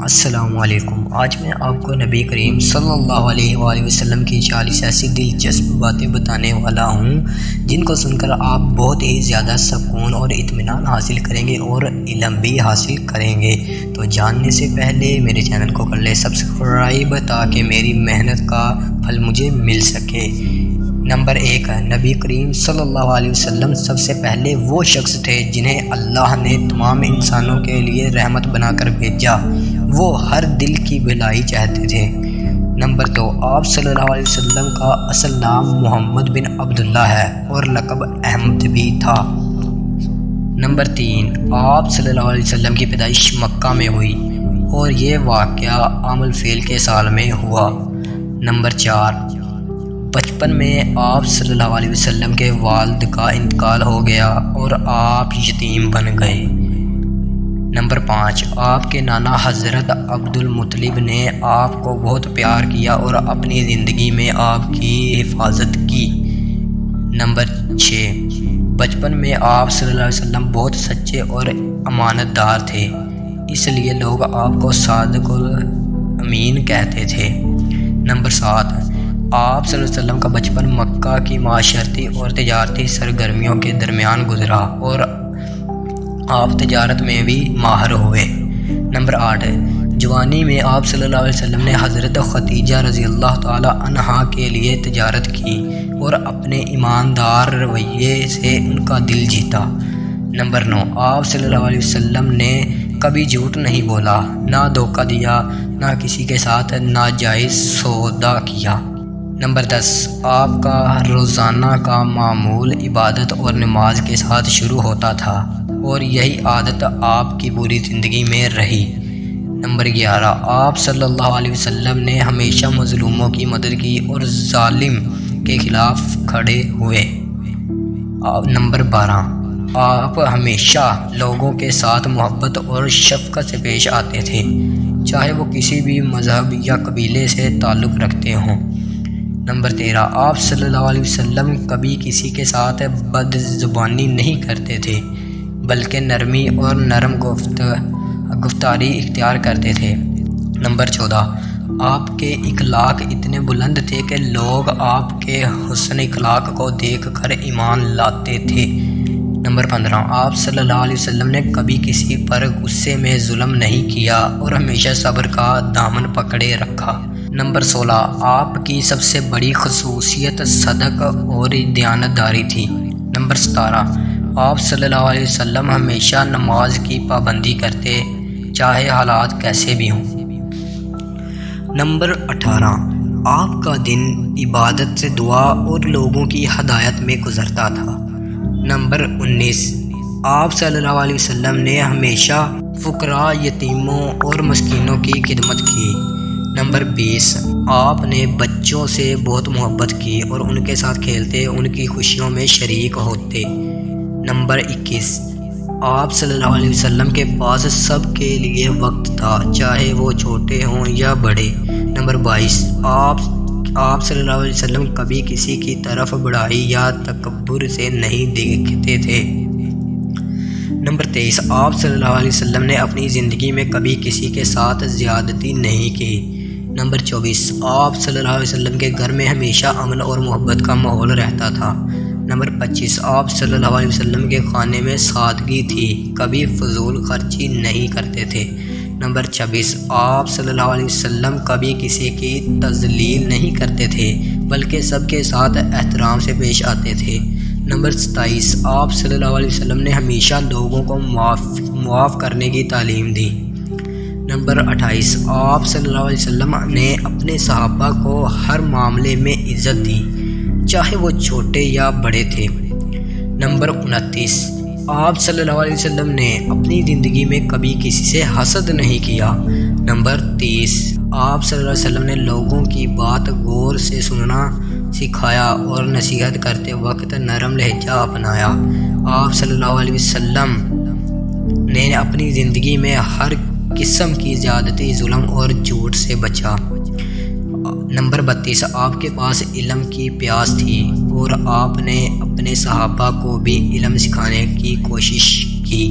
السلام علیکم۔ آج میں آپ کو نبی کریم صلی اللہ علیہ وآلہ وسلم کی 40 ایسی دلچسپ باتیں بتانے والا ہوں جن کو سن کر آپ بہت ہی زیادہ سکون اور اطمینان حاصل کریں گے اور علم بھی حاصل کریں گے۔ تو جاننے سے پہلے میرے چینل کو کر لیں سبسکرائب تاکہ میری محنت کا پھل مجھے مل سکے۔ نمبر 1، نبی کریم صلی اللہ علیہ وسلم سب سے پہلے وہ شخص تھے جنہیں اللہ نے تمام انسانوں کے لیے رحمت بنا کر بھیجا۔ وہ ہر دل کی بھلائی چاہتے تھے۔ نمبر 2، آپ صلی اللہ علیہ وسلم کا اصل نام محمد بن عبداللہ ہے اور لقب احمد بھی تھا۔ نمبر 3، آپ صلی اللہ علیہ وسلم کی پیدائش مکہ میں ہوئی اور یہ واقعہ عام الفیل کے سال میں ہوا۔ نمبر 4، بچپن میں آپ صلی اللہ علیہ وسلم کے والد کا انتقال ہو گیا اور آپ یتیم بن گئے۔ نمبر 5، آپ کے نانا حضرت عبد المطلب نے آپ کو بہت پیار کیا اور اپنی زندگی میں آپ کی حفاظت کی۔ نمبر 6، بچپن میں آپ صلی اللہ علیہ وسلم بہت سچے اور امانت دار تھے، اس لیے لوگ آپ کو صادق الامین کہتے تھے۔ نمبر 7، آپ صلی اللہ علیہ وسلم کا بچپن مکہ کی معاشرتی اور تجارتی سرگرمیوں کے درمیان گزرا اور آپ تجارت میں بھی ماہر ہوئے۔ نمبر 8، جوانی میں آپ صلی اللہ علیہ وسلم نے حضرت خدیجہ رضی اللہ تعالی عنہا کے لیے تجارت کی اور اپنے ایماندار رویے سے ان کا دل جیتا۔ نمبر 9، آپ صلی اللہ علیہ وسلم نے کبھی جھوٹ نہیں بولا، نہ دھوکہ دیا، نہ کسی کے ساتھ ناجائز سودا کیا۔ نمبر 10، آپ کا روزانہ کا معمول عبادت اور نماز کے ساتھ شروع ہوتا تھا اور یہی عادت آپ کی پوری زندگی میں رہی۔ نمبر 11، آپ صلی اللہ علیہ وسلم نے ہمیشہ مظلوموں کی مدد کی اور ظالم کے خلاف کھڑے ہوئے۔ نمبر 12، آپ ہمیشہ لوگوں کے ساتھ محبت اور شفقت سے پیش آتے تھے، چاہے وہ کسی بھی مذہب یا قبیلے سے تعلق رکھتے ہوں۔ نمبر 13، آپ صلی اللہ علیہ وسلم کبھی کسی کے ساتھ بد زبانی نہیں کرتے تھے بلکہ نرمی اور نرم گفتاری اختیار کرتے تھے۔ نمبر 14، آپ کے اخلاق اتنے بلند تھے کہ لوگ آپ کے حسن اخلاق کو دیکھ کر ایمان لاتے تھے۔ نمبر 15، آپ صلی اللہ علیہ وسلم نے کبھی کسی پر غصے میں ظلم نہیں کیا اور ہمیشہ صبر کا دامن پکڑے رکھا۔ نمبر 16، آپ کی سب سے بڑی خصوصیت صدق اور دیانتداری تھی۔ نمبر 17، آپ صلی اللہ علیہ وسلم ہمیشہ نماز کی پابندی کرتے، چاہے حالات کیسے بھی ہوں۔ نمبر 18، آپ کا دن عبادت سے دعا اور لوگوں کی ہدایت میں گزرتا تھا۔ نمبر 19، آپ صلی اللہ علیہ وسلم نے ہمیشہ فقراء، یتیموں اور مسکینوں کی خدمت کی۔ نمبر 20، آپ نے بچوں سے بہت محبت کی اور ان کے ساتھ کھیلتے، ان کی خوشیوں میں شریک ہوتے۔ نمبر 21، آپ صلی اللہ علیہ وسلم کے پاس سب کے لیے وقت تھا، چاہے وہ چھوٹے ہوں یا بڑے۔ نمبر 22، آپ صلی اللہ علیہ وسلم کبھی کسی کی طرف بڑائی یا تکبر سے نہیں دیکھتے تھے۔ نمبر 23، آپ صلی اللہ علیہ وسلم نے اپنی زندگی میں کبھی کسی کے ساتھ زیادتی نہیں کی۔ نمبر 24، آپ صلی اللہ علیہ وسلم کے گھر میں ہمیشہ امن اور محبت کا ماحول رہتا تھا۔ نمبر 25، آپ صلی اللہ علیہ وسلم کے کھانے میں سادگی تھی، کبھی فضول خرچی نہیں کرتے تھے۔ نمبر 26، آپ صلی اللہ علیہ وسلم کبھی کسی کی تذلیل نہیں کرتے تھے بلکہ سب کے ساتھ احترام سے پیش آتے تھے۔ نمبر 27، آپ صلی اللہ علیہ وسلم نے ہمیشہ لوگوں کو معاف کرنے کی تعلیم دی۔ نمبر 28، آپ صلی اللہ علیہ وسلم نے اپنے صحابہ کو ہر معاملے میں عزت دی، چاہے وہ چھوٹے یا بڑے تھے۔ نمبر 29، آپ صلی اللہ علیہ وسلم نے اپنی زندگی میں کبھی کسی سے حسد نہیں کیا۔ نمبر 30، آپ صلی اللہ علیہ وسلم نے لوگوں کی بات غور سے سننا سکھایا اور نصیحت کرتے وقت نرم لہجہ اپنایا۔ آپ صلی اللہ علیہ وسلم نے اپنی زندگی میں ہر قسم کی زیادتی، ظلم اور جھوٹ سے بچا۔ نمبر 32، آپ کے پاس علم کی پیاس تھی اور آپ نے اپنے صحابہ کو بھی علم سکھانے کی کوشش کی۔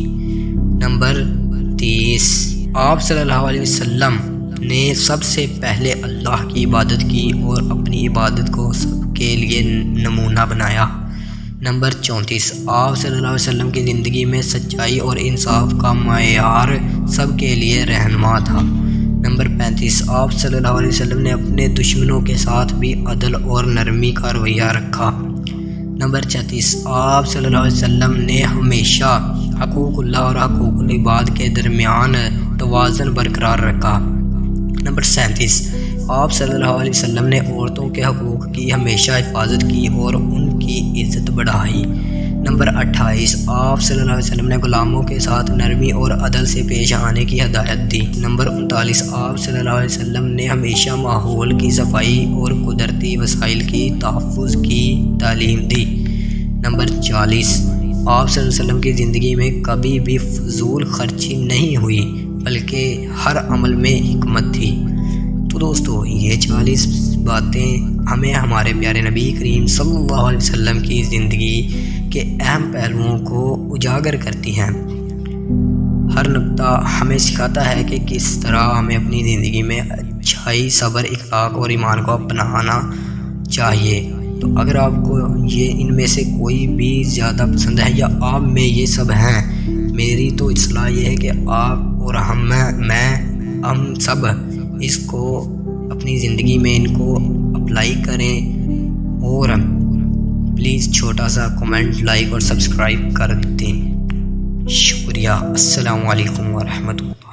نمبر 30، آپ صلی اللہ علیہ وسلم نے سب سے پہلے اللہ کی عبادت کی اور اپنی عبادت کو سب کے لیے نمونہ بنایا۔ نمبر 34، آپ صلی اللہ علیہ وسلم کی زندگی میں سچائی اور انصاف کا معیار سب کے لیے رہنما تھا۔ نمبر 35، آپ صلی اللہ علیہ وسلم نے اپنے دشمنوں کے ساتھ بھی عدل اور نرمی کا رویہ رکھا۔ نمبر 36، آپ صلی اللہ علیہ وسلم نے ہمیشہ حقوق اللہ اور حقوق العباد کے درمیان توازن برقرار رکھا۔ نمبر 37، آپ صلی اللہ علیہ وسلم نے عورتوں کے حقوق کی ہمیشہ حفاظت کی اور ان کی عزت بڑھائی۔ نمبر 28، آپ صلی اللہ علیہ وسلم نے غلاموں کے ساتھ نرمی اور عدل سے پیش آنے کی ہدایت دی۔ نمبر 39، آپ صلی اللہ علیہ وسلم نے ہمیشہ ماحول کی صفائی اور قدرتی وسائل کی تحفظ کی تعلیم دی۔ نمبر 40، آپ صلی اللہ علیہ وسلم کی زندگی میں کبھی بھی فضول خرچی نہیں ہوئی بلکہ ہر عمل میں حکمت تھی۔ تو دوستو، یہ 40 باتیں ہمیں ہمارے پیارے نبی کریم صلی اللہ علیہ وسلم کی زندگی کے اہم پہلوؤں کو اجاگر کرتی ہیں۔ ہر نقطہ ہمیں سکھاتا ہے کہ کس طرح ہمیں اپنی زندگی میں اچھائی، صبر، اخلاق اور ایمان کو اپنانا چاہیے۔ تو اگر آپ کو یہ ان میں سے کوئی بھی زیادہ پسند ہے یا آپ میں یہ سب ہیں، میری تو اصلاح یہ ہے کہ آپ اور ہم سب اس کو اپنی زندگی میں ان کو اپلائی کریں، اور پلیز چھوٹا سا کمنٹ، لائک اور سبسکرائب کر دیں۔ شکریہ۔ السلام علیکم ورحمۃ اللہ۔